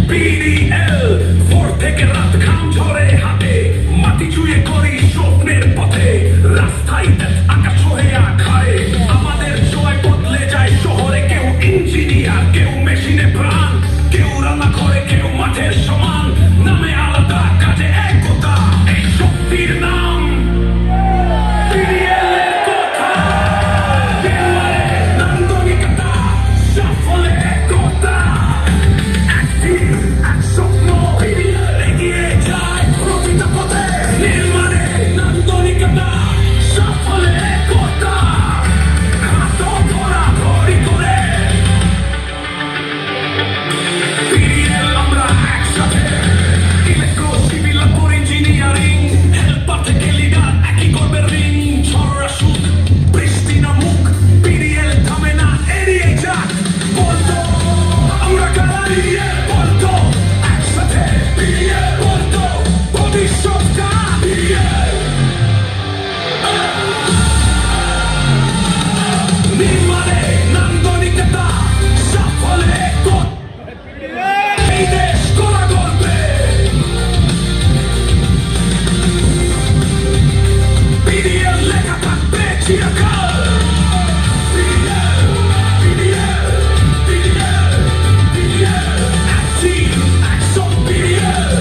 BDL ভোর থেকে রাত ঘাম ঝরে হাতে মাটি চুয়ে করি স্বপ্নের পথে রাস্তায় আকাশ হয়ে আখায় আমাদের জয় বদলে যায় শহরে কেউ ইঞ্জিনিয়ার কেউ মেশিনে প্রাণ কেউ রান্না করে কেউ মাঠের সমান নামে আলাদা কাজে একতা এই শক্তির নাম BDL এর কথা দেওয়ালে নান্দনিকতা সাফল্যের একতা এক স্বপ্ন এগিয়ে যায় প্রতিটা পথে নির্মাণে নান্দনিকতা সাফল্যের একতা হাত ধরা ধরি করে BDL আমরা একসাথে ইলেকট্রো সিভিল আর ইঞ্জিনিয়ারিং হেল্পার থেকে লিডার একই গর্বের রিং ঝড় আসুক বৃষ্টি নামুক BDL থামে না এড়িয়ে যাক বলতো আমরা কারারিয়ে বলতো একসাথে BDL বলতো ভবিষ্যৎটা BDL নির্মাণে নান্দনিকতা সাফল্যে এই দেশ গড়া গর্বে BDL লেখা থাকবে চিরকাল BDL BDL BDL BDL এক team, এক song BDL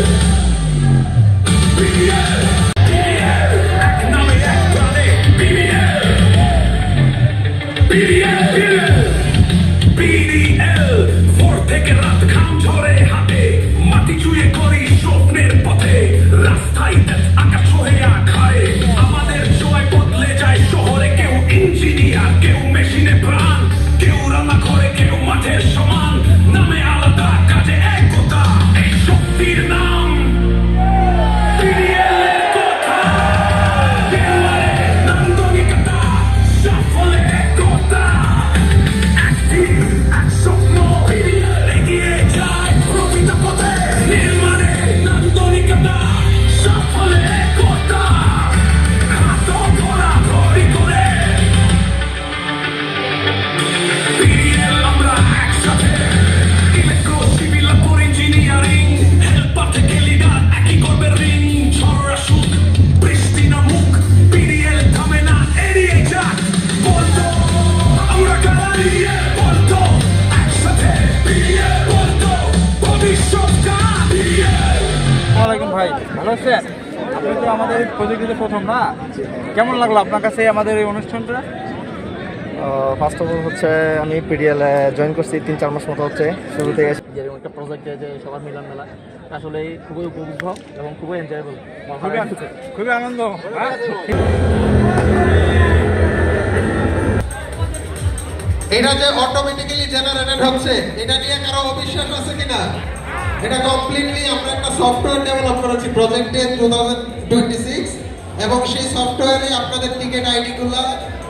BDL BDL এক নামে এক প্রাণে BDL BDL BDL ভোর থেকে রাত ঘাম ঝরে হাতে মাটি চুয়ে করি স্বপ্নের পথে রাস্তায় আকাশ হয়ে আখায় আমাদের জয় বদলে যায় শহরে কেউ ইঞ্জিনিয়ার কেউ মেশিনে প্রাণ কেউ রান্না করে কেউ মাঠের সমান নামে আলাদা কাজে একতা এই শক্তির নাম BDL এর কথা দেওয়ালে নান্দনিকতা সাফল্যের একতা এক team, এক স্বপ্ন এগিয়ে যায় প্রতিটা পথে নির্মাণে নান্দনিকতা সাফল্যের একতা হাত ধরা ধরি করে BDL আমরা একসাথে ইলেকট্রো সিভিল আর ইঞ্জিনিয়ারিং হেল্পার থেকে লিডার একই গর্বের রিং ঝড় আসুক বৃষ্টি নামুক BDL থামে না এড়িয়ে যাক বলতো আমরা কারারিয়ে বলতো একসাথে BDL বলতো ভবিষ্যৎটা BDL আসসালামাইকুম ভাই, ভালো আছেন? আপনি তো আমাদের প্রজেক্টে প্রথম না, কেমন লাগলো আপনার কাছে আমাদের এই অনুষ্ঠানটা? ফার্স্ট অফ অল হচ্ছে আমি পিডিএল জয়েন করছি 3-4 মাস মতো হচ্ছে শুরু থেকে। যেরকম একটা প্রজেক্টে যে সবার মিলন মেলা আসলে খুবই উপভোগ্য এবং খুবই এনজয়েবল, খুবই আনন্দ। এটা যে অটোমেটিক্যালি জেনারেটেড হচ্ছে এটা নিয়ে কারো অবিশ্বাস আছে কিনা? এটা কমপ্লিটলি আমরা একটা সফটওয়্যার ডেভেলপ করেছি প্রজেক্টে 2026 এবং সেই সফটওয়্যারে আপনাদের টিকেট আইডি গুলো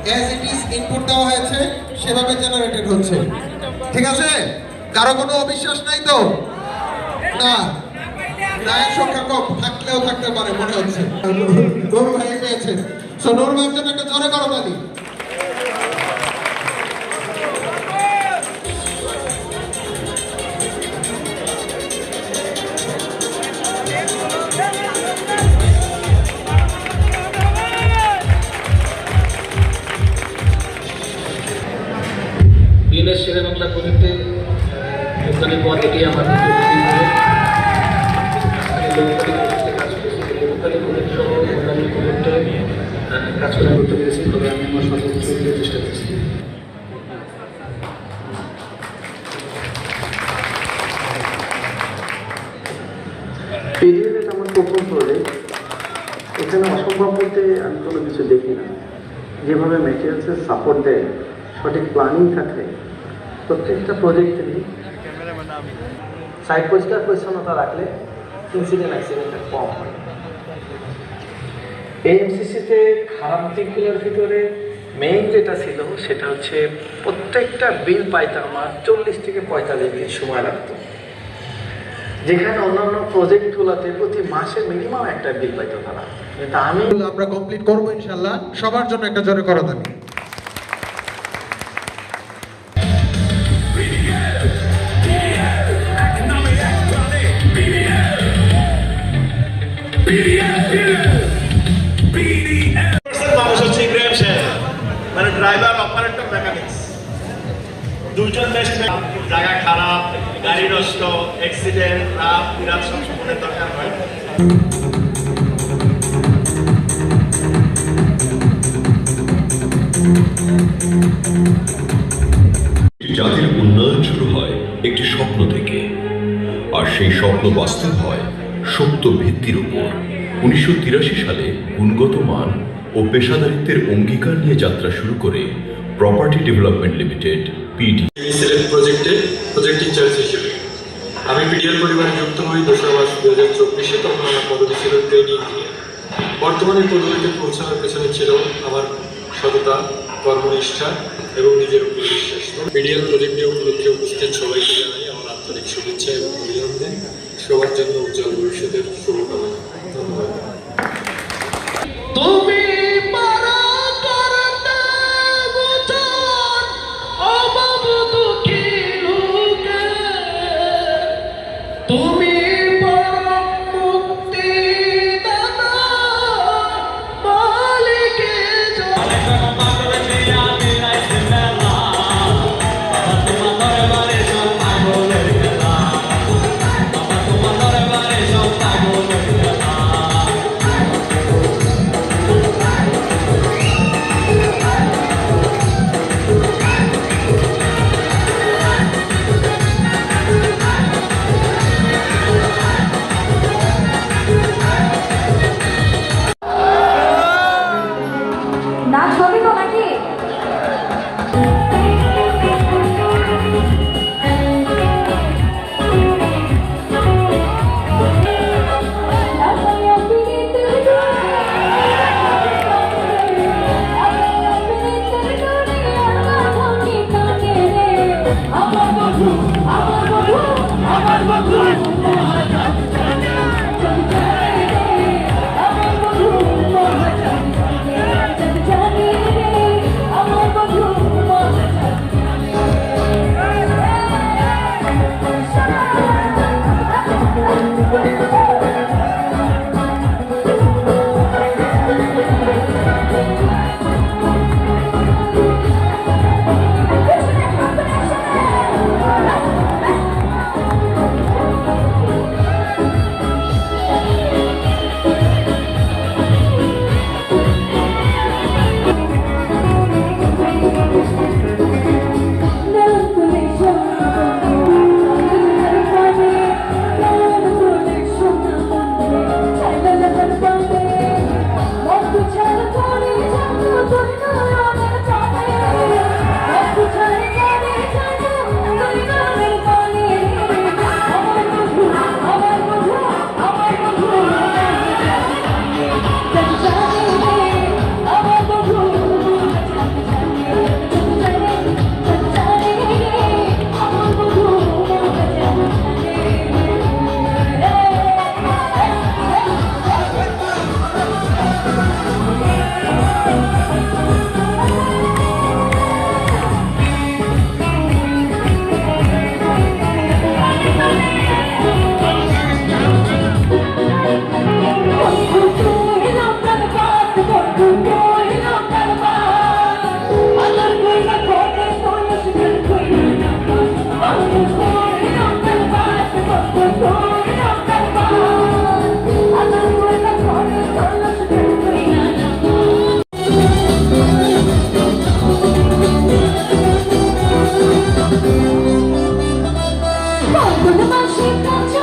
অ্যাজ ইট ইজ ইনপুট দেওয়া হয়েছে সেভাবে জেনারেটেড হচ্ছে। ঠিক আছে? কারো কোনো অবিশ্বাস নাই তো? না, নায়ের সংখ্যা কম থাকলেও থাকতে পারে মনে হচ্ছে। নূর ভাই পেয়েছেন, সো নূর ভাইয়ের জন্য একটা জোরে করো তালি। বিএনএস শেরে বাংলা প্রজেক্টে যোগদানের পর এটি আমার কাজ করতে পেরেছি, তবে আমি আমার সর্বোচ্চ চেষ্টা করছি। পিডিএল আমার প্রথম প্রজেক্ট। এখানে অসম্ভব বলতে আমি কোনো কিছু দেখি না। যেভাবে ম্যাটেরিয়ালসের সাপোর্ট দেয়, সঠিক প্ল্যানিং থাকে, প্রত্যেকটা প্রজেক্টেরই সাইড পরিষ্কার পরিচ্ছন্নতা রাখলে ইনসিডেন্ট অ্যাক্সিডেন্টটা কম হয়। এএমসিসিতে খারাপ দিকগুলোর ভিতরে মেইন যেটা ছিল সেটা হচ্ছে প্রত্যেকটা বিল পাইতে আমার 40 থেকে 45 দিন সময় লাগতো, যেখানে অন্যান্য প্রজেক্টগুলোতে প্রতি মাসে মিনিমাম একটা বিল পাইতো তারা। কিন্তু আমরা কমপ্লিট করবো ইনশাল্লাহ। সবার জন্য একটা জোরে করতালি। BDL গাড়ি নষ্ট, অ্যাক্সিডেন্ট, রাত বিরাট সংশোধনের দরকার হয়। জাতির উন্নয়ন শুরু হয় একটি স্বপ্ন থেকে, আর সেই স্বপ্ন বাস্তব হয় সত্য ভিত্তির উপর। 1983 সালে গুণগত মান ও পেশাদারিত্বের অঙ্গীকার নিয়ে যাত্রা শুরু করে property development limited PD select project in charge হিসেবে আমি পিডিএল পরিবারে যুক্ত হই 2 মার্চ 2024-এ। তখন আমার পদবি ছিল ট্রেনিং ইঞ্জিনিয়ার। বর্তমানে পদবিতে পৌঁছানোর পেছনে ছিল আমার সততা, কর্মনিষ্ঠা এবং নিজের উপর বিশ্বাস। পিডিএল প্রজেক্টে উপলক্ষে উপস্থিত সবাইকে জানাই আমার আন্তরিক শুভেচ্ছা এবং অভিনন্দন। সবার জন্য উজ্জ্বল ভবিষ্যতের শুভকামনা। ধন্যবাদ। তুমি পারা করতে বুঝান অভাব দুঃখী লোকে, তুমি পরম মুক্তি দাতা মালিকে নাচ হবে তো নাকি? When the man she comes,